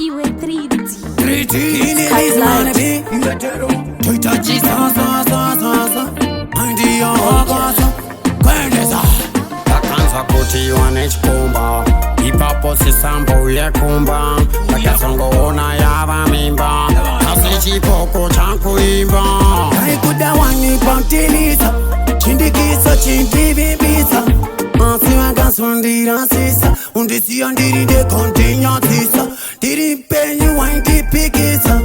iwe 3D 3D inilizimane bi ingetero tuitaji sasa Andiyo wakaza kwendeza Takanza kuti wanechikumba Ipapo sisambo uyekumba Takasongo ona yaba mimba Kasi chipoko chankuimba Kaikuda wanipantiliza Chindikisa chindivibisa Ansi wakasundira sisa Undisia ndiride kontinya sisa Diri penyu wankipikisa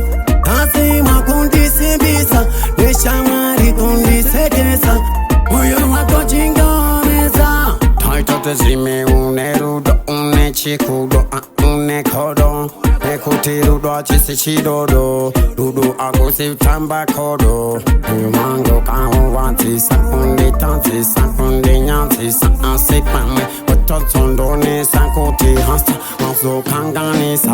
Ansi wakundisibisa Neshamari kundisedesa Moyo wako chingomeza Taitote zime unerudo unechikudo unekodo Nekutirudo chisi chidodo Dudu agusi utamba kodo Umango kahu watisa Unditantisa undinyantisa Asipame Ototondo nisa kuti hasta Mazo kanganisa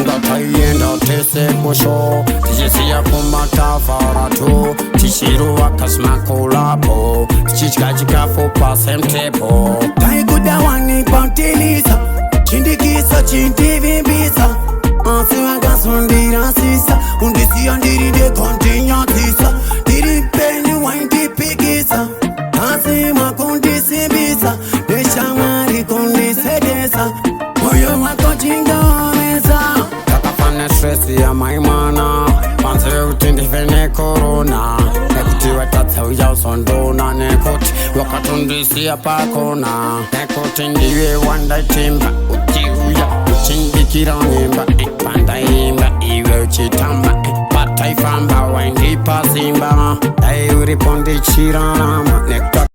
Ngatayenda tese kusho Tijisiya kumata faratu Tishiru wakasma kulapo Tichikachika fupa semtepo Taikuda wani pantilisa Chindikisa chindivimbisa Ansi wakasundira sisa Undisia ndiride kontinya sisa Diri penyu wankipikisa Ansi wakundisibisa Neshamari kundisedesa Moyo wako chingomeza Takafane stresi ya maimana Panse utindifene corona Nekuti watatsa uya usondona Nekuti wakatundisia pakona Nekuti ndiwe wanda timba Uti uya uchindikira nimba Panda imba iwe uchitamba Pataifamba wendipa simba Dai uripondi chirama Nekuta